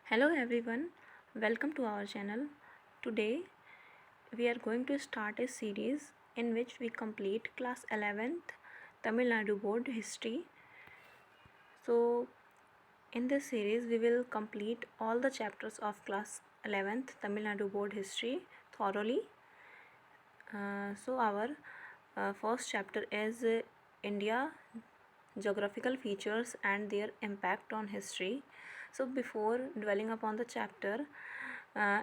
Hello everyone, welcome to our channel. Today we are going to start a series in which we complete class 11th Tamil Nadu board history. So in this series we will complete all the chapters of class 11th Tamil Nadu board history thoroughly. So our first chapter is India geographical features and their impact on history. So before dwelling upon the chapter,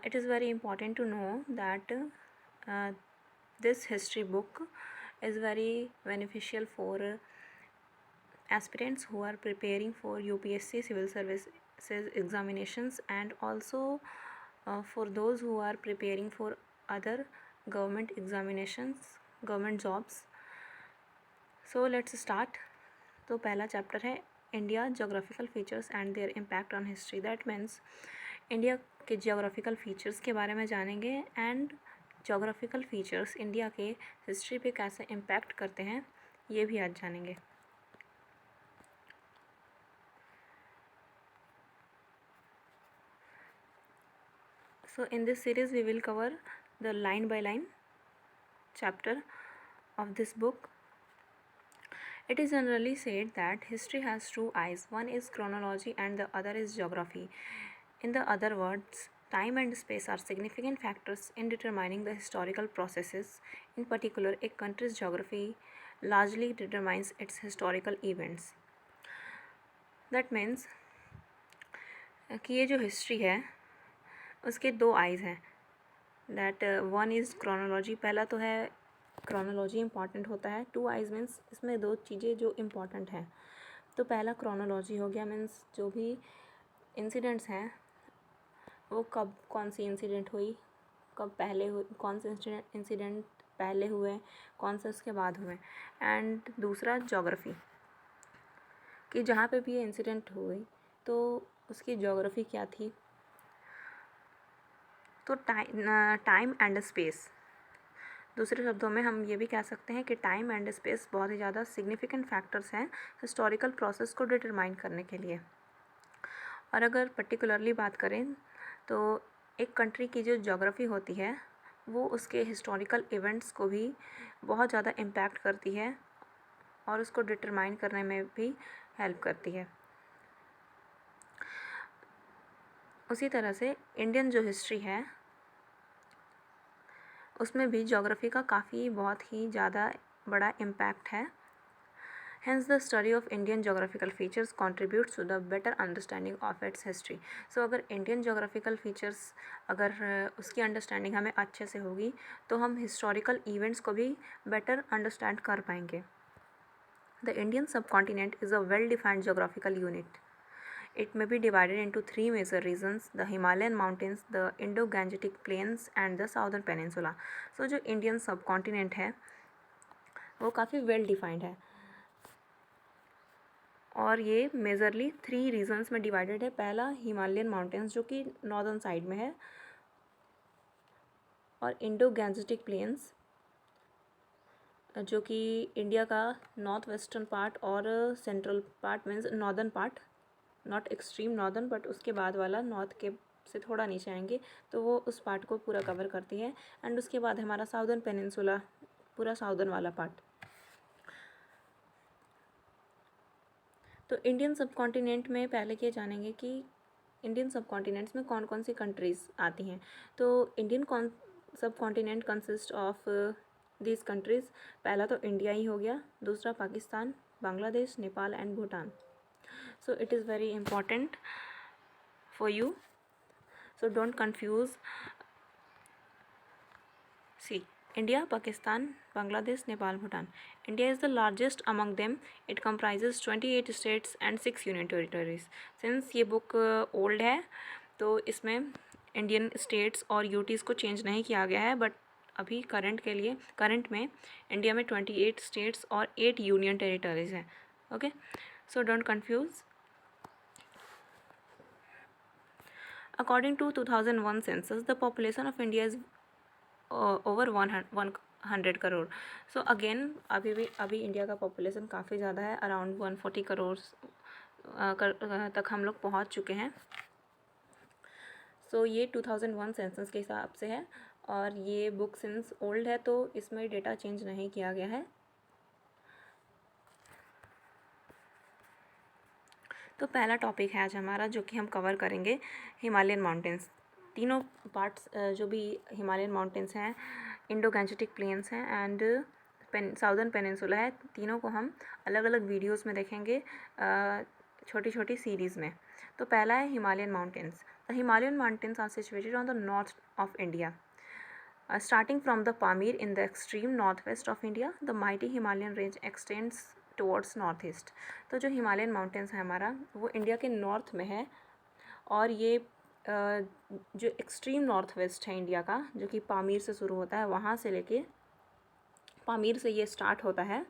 it is very important to know that this history book is very beneficial for aspirants who are preparing for UPSC civil services examinations, and also for those who are preparing for other government examinations, government jobs. So let's start. तो पहला chapter है India geographical features and there impact on history. That means India के geographical features के बारे में जानेंगे and geographical features India के history पे कैसे इम्पैक्ट करते हैं ये भी आज जानेंगे. So in this series we will cover the line by line chapter of this book. It is generally said that history has two eyes. One is chronology and the other is geography. In the other words, time and space are significant factors in determining the historical processes. In particular, a country's geography largely determines its historical events. That means कि ये जो history है उसके दो eyes हैं. That one is chronology. पहला तो है क्रोनोलॉजी इम्पॉर्टेंट होता है. टू आइज़ मीन्स इसमें दो चीज़ें जो इम्पॉर्टेंट हैं. तो पहला क्रोनोलॉजी हो गया, मीन्स जो भी इंसिडेंट्स हैं वो कब कौन सी इंसिडेंट हुई, कब पहले हुई, कौन से इंसिडेंट पहले हुए, कौन से उसके बाद हुए. एंड दूसरा जोग्राफ़ी, कि जहाँ पे भी ये इंसिडेंट हुई तो उसकी जोग्राफ़ी क्या थी. तो टाइम एंड स्पेस, दूसरे शब्दों में हम ये भी कह सकते हैं कि टाइम एंड स्पेस बहुत ही ज़्यादा सिग्निफिकेंट फैक्टर्स हैं हिस्टोरिकल प्रोसेस को डिटरमाइन करने के लिए. और अगर पर्टिकुलरली बात करें तो एक कंट्री की जो ज्योग्राफी होती है वो उसके हिस्टोरिकल इवेंट्स को भी बहुत ज़्यादा इम्पैक्ट करती है और उसको डिटरमाइन करने में भी हेल्प करती है. उसी तरह से इंडियन जो हिस्ट्री है उसमें भी ज्योग्राफी का बहुत ही ज़्यादा बड़ा इम्पैक्ट है. Hence, the study of Indian geographical features contributes to the better understanding of its history. So, अगर Indian geographical features अगर उसकी understanding हमें अच्छे से होगी तो हम historical events को भी better understand कर पाएंगे. The Indian subcontinent is a well-defined geographical unit. It may be divided into three major regions: the Himalayan mountains, the Indo-Gangetic plains and the southern peninsula. So, जो Indian subcontinent है वो काफ़ी well defined है और ये majorly three regions में divided है. पहला हिमालयन माउंटेन्स जो कि नॉर्दर्न साइड में है, और इंडो गैंजेटिक प्लेन्स जो कि इंडिया का नॉर्थ वेस्टर्न पार्ट और central part means northern part, not extreme northern but उसके बाद वाला नॉर्थ के से थोड़ा नीचे आएंगे तो वो उस पार्ट को पूरा कवर करती है. एंड उसके बाद हमारा साउदर्न पेनिनसुला, पूरा साउदर्न वाला पार्ट. तो इंडियन सब कॉन्टिनेंट में पहले ये जानेंगे कि इंडियन सब कॉन्टिनेंट्स में कौन कौन सी कंट्रीज़ आती हैं. तो Indian subcontinent consist of these countries. पहला तो इंडिया ही हो गया, दूसरा Pakistan, Bangladesh, Nepal and Bhutan. So it is very important for you, so don't confuse. See, India, Pakistan, Bangladesh, Nepal, Bhutan. India is the largest among them. It comprises 28 states and 6 union territories. Since ये book old है तो इसमें Indian states और UTs को change नहीं किया गया है, बट अभी करंट में इंडिया में 28 स्टेट्स और 8 यूनियन टेरिटरीज़ हैं. Okay, so don't confuse. According to 2001 census, the population of India is over 100 crore. So again अभी इंडिया का पॉपुलेशन काफ़ी ज़्यादा है, अराउंड 140 करोड़ तक हम लोग पहुंच चुके हैं. सो ये 2001 सेंसस के हिसाब से है और ये बुक सिंस ओल्ड है तो इसमें डेटा चेंज नहीं किया गया है। तो पहला टॉपिक है आज हमारा जो कि हम कवर करेंगे हिमालयन माउंटेन्स। तीनों पार्ट्स जो भी हिमालयन माउंटेन्स हैं, इंडो गैंजेटिक प्लेन्स हैं एंड साउदर्न पेनिनसुला है, तीनों को हम अलग अलग वीडियोस में देखेंगे छोटी छोटी सीरीज़ में। तो पहला है Himalayan mountains. The Himalayan mountains are situated on the north of India starting from the Pamir in the extreme northwest of India, the mighty Himalayan range extends towards northeast। तो जो हिमालयन माउंटेन्स है हमारा वो India के north में है और ये जो एक्सट्रीम नॉर्थ वेस्ट है इंडिया का, जो कि पामीर से शुरू होता है, वहाँ से लेके पामीर से ये स्टार्ट होता है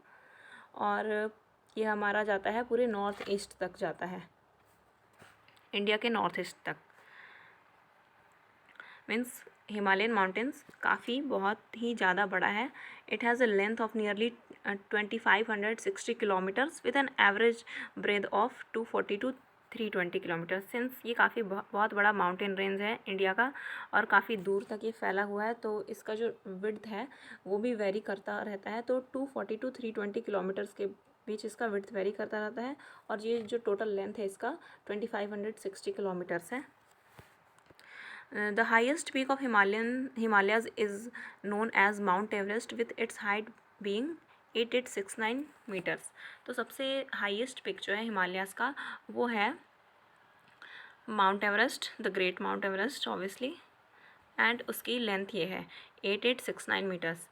और ये हमारा जाता है पूरे नॉर्थ ईस्ट तक जाता है, इंडिया के नॉर्थ ईस्ट तक। मीन्स हिमालयन माउंटेन्स काफ़ी बहुत ही ज़्यादा बड़ा है। It has a length of nearly 2560 kilometres with an average breadth of 240 to 320 kilometre. Since ये काफ़ी बहुत बड़ा माउंटेन रेंज है इंडिया का और काफ़ी दूर तक ये फैला हुआ है, तो इसका जो विड्थ है वो भी वेरी करता रहता है। तो 240 to 320 किलोमीटर्स के बीच इसका विड्थ वेरी करता रहता है और ये जो टोटल लेंथ है इसका 2560 किलोमीटर्स है। The highest peak of Himalayas is known as Mount Everest with its height being 8869 meters। तो सबसे हाईएस्ट पिक जो है हिमालयाज़ का वो है mount Everest, the great mount Everest obviously, and उसकी लेंथ ये है 8869 metres.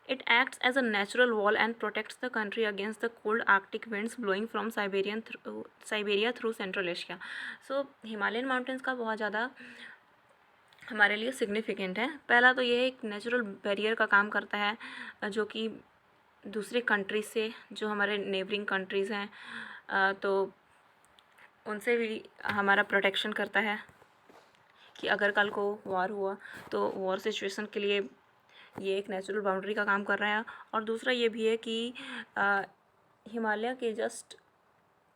It acts as a natural wall and protects the country against the cold Arctic winds blowing from Siberia through Central Asia। So Himalayan mountains का बहुत ज़्यादा हमारे लिए significant है। पहला तो ये एक नेचुरल बैरियर का काम करता है जो कि दूसरे कंट्रीज से, जो हमारे नेबरिंग कंट्रीज़ हैं तो उनसे भी हमारा प्रोटेक्शन करता है कि अगर कल को वॉर हुआ तो वॉर सिचुएशन के लिए ये एक नेचुरल बाउंड्री का काम कर रहा है। और दूसरा ये भी है कि हिमालय के जस्ट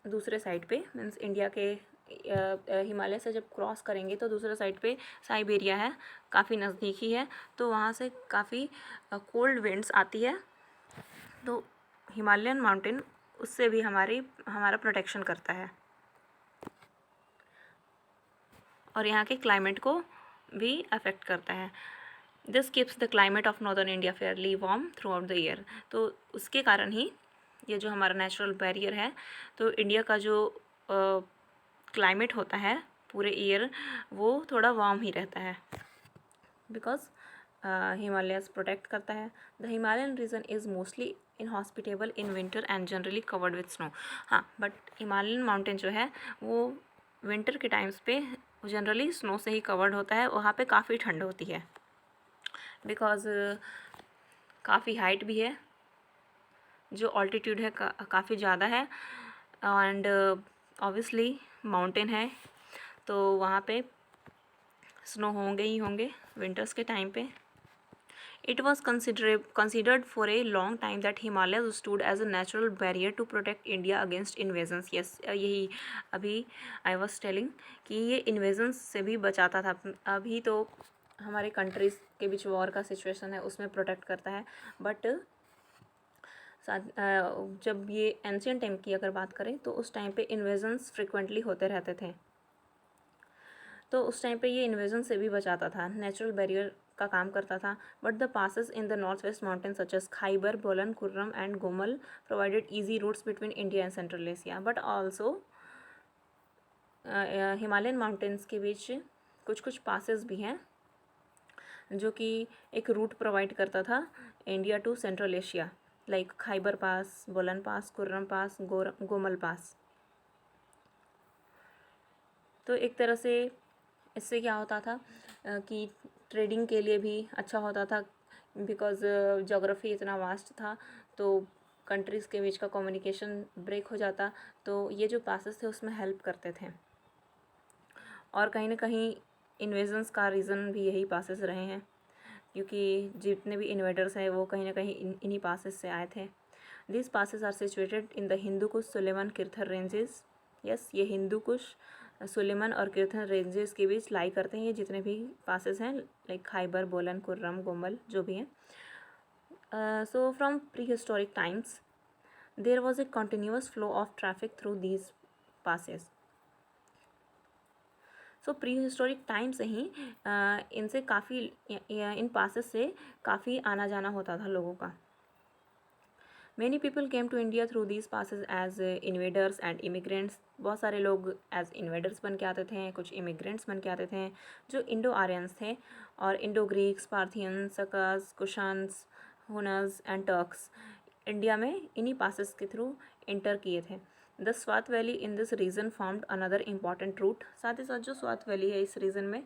दूसरे साइड पे, मीन्स इंडिया के हिमालय से जब क्रॉस करेंगे तो दूसरे साइड पे साइबेरिया है, काफ़ी नज़दीक ही है, तो वहाँ से काफ़ी कोल्ड विंड्स आती है। तो हिमालयन माउंटेन उससे भी हमारा प्रोटेक्शन करता है और यहाँ के क्लाइमेट को भी अफेक्ट करता है। This keeps the climate of northern India Fairlie warm through out the year. तो उसके कारण ही ये जो हमारा नेचुरल बैरियर है, तो इंडिया का जो क्लाइमेट होता है पूरे ईयर वो थोड़ा वार्म ही रहता है, बिकॉज हिमालयस प्रोटेक्ट करता है। The Himalayan region is mostly inhospitable in winter and generally covered with snow. हाँ, बट हिमालयन माउंटेन जो है वो विंटर के टाइम्स पे जनरली स्नो से ही कवर्ड होता है। वहाँ पे काफ़ी ठंड होती है बिकॉज काफ़ी हाइट भी है, जो ऑल्टीट्यूड है काफ़ी ज़्यादा है एंड ऑब्वियसली माउंटेन है, तो वहाँ पे स्नो होंगे ही होंगे विंटर्स के टाइम पे। It was considered for a long time that Himalayas stood as a natural barrier to protect India against invasions। Yes, यही अभी I was telling कि ये invasions से भी बचाता था। अभी तो हमारे कंट्रीज़ के बीच वॉर का सिचुएशन है, उसमें प्रोटेक्ट करता है, बट जब ये एंशियंट टाइम की अगर बात करें तो उस टाइम पे इन्वेजन्स फ्रिक्वेंटली होते रहते थे, तो उस टाइम पे ये इन्वेजन से भी बचाता था, नेचुरल बैरियर का काम करता था। But the passes in the north west mountain such as Khyber, Bolan, Kurram and Gomal provided easy routes between India and Central Asia. But also Himalayan mountains के बीच कुछ कुछ पासेस भी हैं जो कि एक रूट प्रोवाइड करता था India to Central Asia, like Khyber pass, Bolan pass, Kurram पास, गोमल पास। तो एक तरह से इससे क्या होता था कि ट्रेडिंग के लिए भी अच्छा होता था, बिकॉज़ ज्योग्राफी इतना वास्ट था, तो कंट्रीज़ के बीच का कम्युनिकेशन ब्रेक हो जाता, तो ये जो पासेस थे उसमें हेल्प करते थे। और कहीं ना कहीं इन्वेजन्स का रीज़न भी यही पासेस रहे हैं, क्योंकि जितने भी इन्वेडर्स हैं वो कहीं ना कहीं इन्हीं पासेस से आए थे। This passes are situated in the Hindu Kush, Sulaiman, Kirthar ranges. Yes, ये हिंदू कुश, सुलेमान और कीर्थन रेंजेस के बीच लाई करते हैं ये जितने भी पासेस हैं, लाइक खाइबर, बोलन, कुर्रम, गोमल जो भी हैं. So from prehistoric times there was a continuous flow of traffic through these passes. So pre historic time से ही इनसे काफ़ी इन पासेस से काफ़ी आना जाना होता था लोगों का. Many people came to India through these passes as invaders and immigrants. बहुत सारे लोग एज इन्वेडर्स बन के आते थे, कुछ इमिग्रेंट्स बन के आते थे जो इंडो आर्यंस थे, और Indo Greeks, Parthians, Sakas, Kushans, Huns and Turks India में इन्हीं पासेस के थ्रू इंटर किए थे. The Swat valley in this region formed another important route. साथ ही साथ जो स्वात वैली है इस रीजन में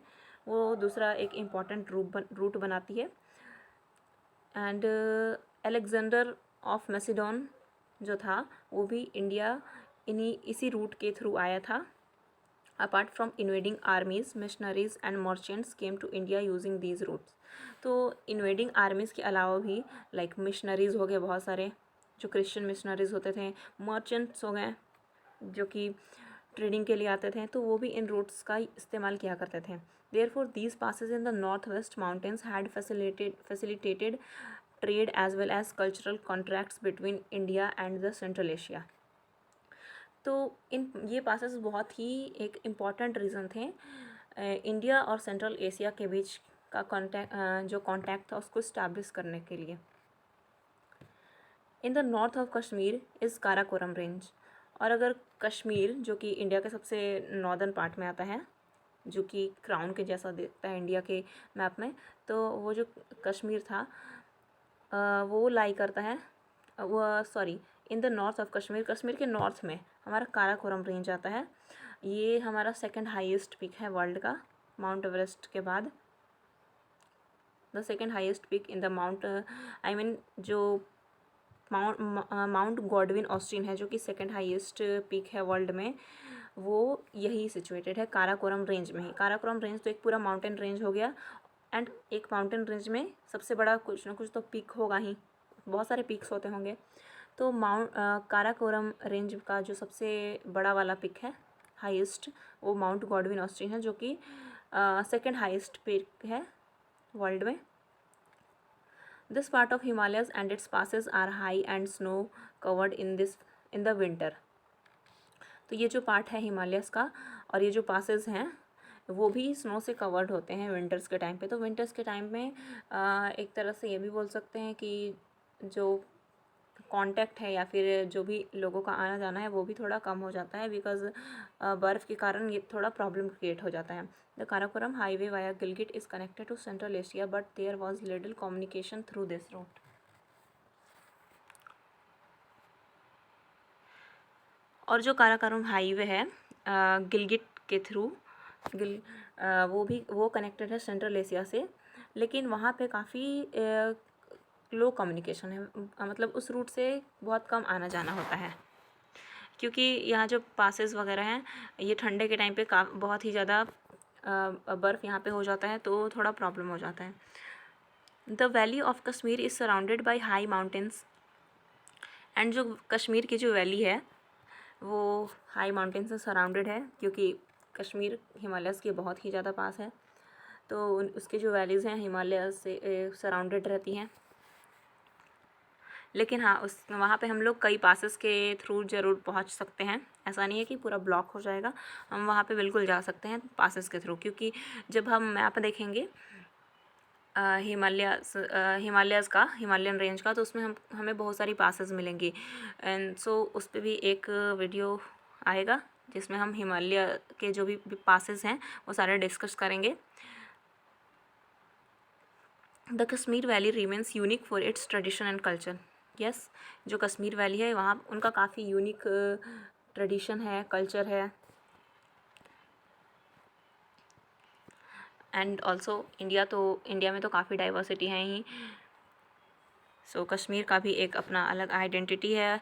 वो दूसरा एक इम्पॉर्टेंट रूट बनाती है. एंड अलेक्जेंडर ऑफ मैसिडोन जो था वो भी इंडिया इसी रूट के थ्रू आया था. Apart from invading armies, missionaries and merchants came to India using these routes. तो इन्वेडिंग आर्मीज़ के अलावा भी लाइक मिशनरीज़ हो गए बहुत सारे जो क्रिश्चियन मिशनरीज़ होते थे, मर्चेंट्स हो गए जो कि ट्रेडिंग के लिए आते थे, तो वो भी इन रूट्स का इस्तेमाल किया करते थे. Therefore these passes in the north west mountains had facilitated trade as well as cultural contracts between India and the Central Asia. तो ये पासेस बहुत ही एक इम्पॉर्टेंट रीज़न थे इंडिया और सेंट्रल एशिया के बीच का जो कॉन्टैक्ट था उसको इस्टेब्लिश करने के लिए. इन the north of Kashmir is Karakoram range. और अगर कश्मीर जो कि इंडिया के सबसे नॉर्दर्न पार्ट में आता है, जो कि क्राउन के जैसा दिखता है इंडिया के मैप में, तो वो जो कश्मीर था वो लाई करता है इन the north of Kashmir. Kashmir के नॉर्थ में हमारा काराकोरम रेंज आता है. ये हमारा सेकंड हाईएस्ट पीक है वर्ल्ड का, माउंट एवरेस्ट के बाद. The second highest peak in the जो माउंट गॉडविन ऑस्टिन है जो कि सेकंड हाईएस्ट पीक है वर्ल्ड में, वो यही सिचुएटेड है काराकोरम रेंज में ही. काराकोरम रेंज तो एक पूरा माउंटेन रेंज हो गया, एंड एक माउंटेन रेंज में सबसे बड़ा कुछ ना कुछ तो पीक होगा ही, बहुत सारे पीक्स होते होंगे. तो काराकोरम रेंज का जो सबसे बड़ा वाला पिक है हाईएस्ट, वो माउंट गॉडविन ऑस्टिन है जो कि सेकंड हाईएस्ट पीक है वर्ल्ड में. This part of Himalayas and its passes are high and snow covered in the winter. तो ये जो पार्ट है हिमालयस का और ये जो पासेस हैं वो भी स्नो से कवर्ड होते हैं विंटर्स के टाइम पे. तो विंटर्स के टाइम में एक तरह से ये भी बोल सकते हैं कि जो कांटेक्ट है या फिर जो भी लोगों का आना जाना है वो भी थोड़ा कम हो जाता है, बिकॉज बर्फ़ के कारण ये थोड़ा प्रॉब्लम क्रिएट हो जाता है. The Karakoram highway via Gilgit is connected to Central Asia but there was little communication through this route. और जो काराकोरम हाईवे है गिलगिट के थ्रू वो कनेक्टेड है सेंट्रल एशिया से, लेकिन वहाँ पे काफ़ी लो कम्युनिकेशन है, मतलब उस रूट से बहुत कम आना जाना होता है क्योंकि यहाँ जो पासेस वगैरह हैं ये ठंडे के टाइम पे बहुत ही ज़्यादा बर्फ़ यहाँ पे हो जाता है, तो थोड़ा प्रॉब्लम हो जाता है. The valley of Kashmir is surrounded by high mountains. And जो कश्मीर की जो वैली है वो हाई माउंटेन से सराउंडेड है क्योंकि कश्मीर हिमालयस के बहुत ही ज़्यादा पास है, तो उसके जो वैलीज़ हैं हिमालय से सराउंडेड रहती हैं. लेकिन हाँ वहाँ पे हम लोग कई पासेस के थ्रू ज़रूर पहुँच सकते हैं. ऐसा नहीं है कि पूरा ब्लॉक हो जाएगा, हम वहाँ पे बिल्कुल जा सकते हैं पासेस के थ्रू, क्योंकि जब हम मैप देखेंगे हिमालयस का, हिमालयन रेंज का, तो उसमें हमें बहुत सारी पासेस मिलेंगी. एंड सो उस पर भी एक वीडियो आएगा जिसमें हम हिमालय के जो भी पासेस हैं वो सारे डिस्कस करेंगे. The Kashmir valley remains unique for its tradition and culture. Yes, जो कश्मीर वैली है वहाँ उनका काफ़ी यूनिक ट्रेडिशन है, कल्चर है. एंड ऑल्सो इंडिया में तो काफ़ी डाइवर्सिटी है ही, सो कश्मीर का भी एक अपना अलग आइडेंटिटी है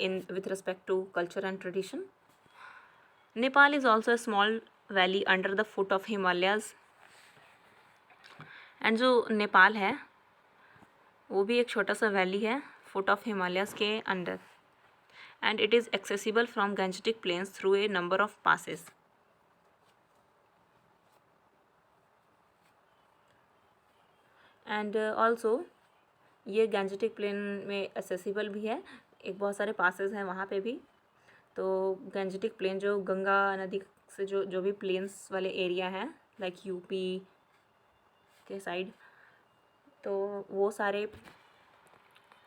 in with respect to culture and tradition. Nepal is also a small valley under the foot of Himalayas. And जो नेपाल है वो भी एक छोटा सा वैली है फुट ऑफ हिमालयस के under. and it is accessible from Gangetic Plains through a number of passes. And also ये गैंजेटिक प्लेन में एक्सेसिबल भी है, एक बहुत सारे पासेस हैं वहाँ पे भी। तो गैंजेटिक प्लेन जो गंगा नदी से जो भी प्लेन्स वाले एरिया हैं लाइक यूपी के साइड, तो वो सारे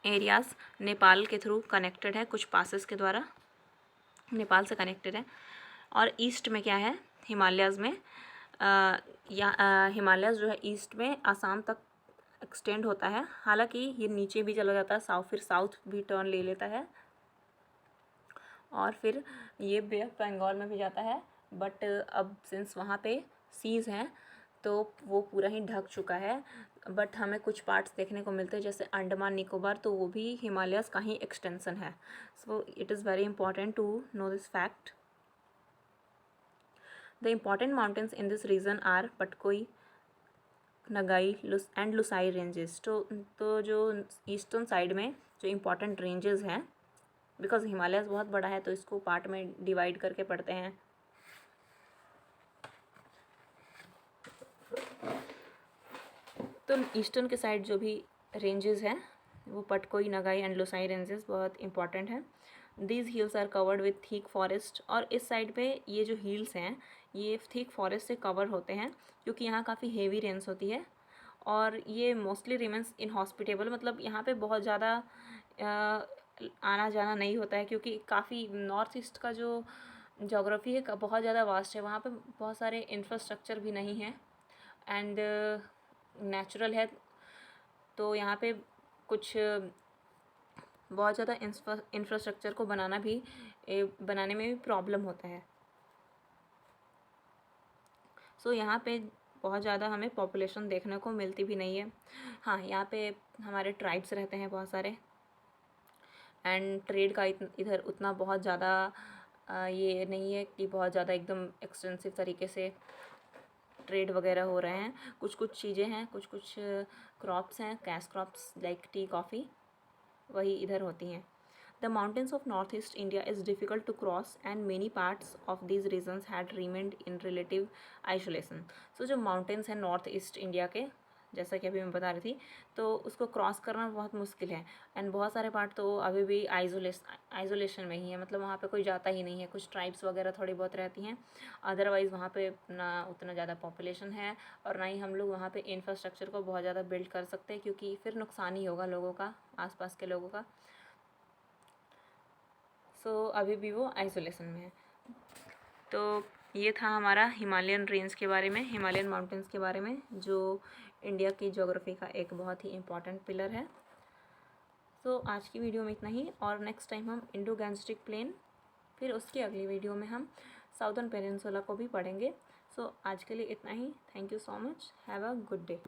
एरियाज़ नेपाल के थ्रू कनेक्टेड है, कुछ पासेस के द्वारा नेपाल से कनेक्टेड है। और ईस्ट में क्या है, हिमालयाज़ में हिमालयाज़ जो है ईस्ट में आसाम तक एक्सटेंड होता है। हालांकि ये नीचे भी चला जाता है, फिर साउथ भी टर्न ले लेता है और फिर ये बे ऑफ बंगाल में भी जाता है। बट अब सिंस वहाँ पे सीज़ हैं तो वो पूरा ही ढक चुका है। बट हमें कुछ पार्ट्स देखने को मिलते हैं जैसे अंडमान निकोबार, तो वो भी हिमालयस का ही एक्सटेंसन है। So it is very important to know this fact. The important mountains in this region are Patkai, Naga and Lushai ranges. तो जो ईस्टर्न साइड में जो इम्पॉर्टेंट रेंजेस हैं, बिकॉज हिमालयस बहुत बड़ा है तो इसको पार्ट में डिवाइड करके पढ़ते हैं। तो ईस्टर्न के साइड जो भी रेंजेस हैं वो पटकोई, नगाई एंड लुसाई रेंजेस बहुत इंपॉर्टेंट हैं। These hills are covered with thick forest, और इस साइड पे ये जो हिल्स हैं ये थिक फॉरेस्ट से कवर होते हैं क्योंकि यहाँ काफ़ी हेवी रेंस होती है। और ये मोस्टली रिमेंस इनहॉस्पिटेबल, मतलब यहाँ पे बहुत ज़्यादा आना जाना नहीं होता है क्योंकि काफ़ी नॉर्थ ईस्ट का जो जोग्राफ़ी है बहुत ज़्यादा वास्ट है। वहाँ पे बहुत सारे इंफ्रास्ट्रक्चर भी नहीं है एंड नेचुरल है, तो यहाँ पे कुछ बहुत ज़्यादा इंफ्रास्ट्रक्चर को बनाने में भी प्रॉब्लम होता है। सो यहाँ पे बहुत ज़्यादा हमें पॉपुलेशन देखने को मिलती भी नहीं है। हाँ, यहाँ पे हमारे ट्राइब्स रहते हैं बहुत सारे, एंड ट्रेड का इधर उतना बहुत ज़्यादा ये नहीं है कि बहुत ज़्यादा एकदम एक्सटेंसिव तरीके से ट्रेड वगैरह हो रहे हैं। कुछ कुछ चीज़ें हैं, कुछ कुछ क्रॉप्स हैं, cash crops like T, coffee, वही इधर होती हैं। The mountains of northeast India is difficult to cross and many parts of these regions had remained in relative isolation. So जो mountains हैं नॉर्थ ईस्ट इंडिया के, जैसा कि अभी मैं बता रही थी, तो उसको क्रॉस करना बहुत मुश्किल है एंड बहुत सारे पार्ट तो अभी भी आइसोलेशन में ही है, मतलब वहाँ पे कोई जाता ही नहीं है। कुछ ट्राइब्स वगैरह थोड़ी बहुत रहती हैं, अदरवाइज़ वहाँ पे ना उतना ज़्यादा पॉपुलेशन है और ना ही हम लोग वहाँ पे इंफ्रास्ट्रक्चर को बहुत ज़्यादा बिल्ड कर सकते हैं क्योंकि फिर नुकसान ही होगा लोगों का, आसपास के लोगों का। सो अभी भी वो आइसोलेशन में है। तो ये था हमारा हिमालयन रेंज के बारे में, हिमालयन माउंटेन्स के बारे में, जो इंडिया की ज्योग्राफी का एक बहुत ही इम्पॉर्टेंट पिलर है। सो आज की वीडियो में इतना ही, और नेक्स्ट टाइम हम इंडो गैंजेटिक प्लेन, फिर उसकी अगली वीडियो में हम साउदर्न पेनिनसुला को भी पढ़ेंगे। सो आज के लिए इतना ही। Thank you so much, have a good day.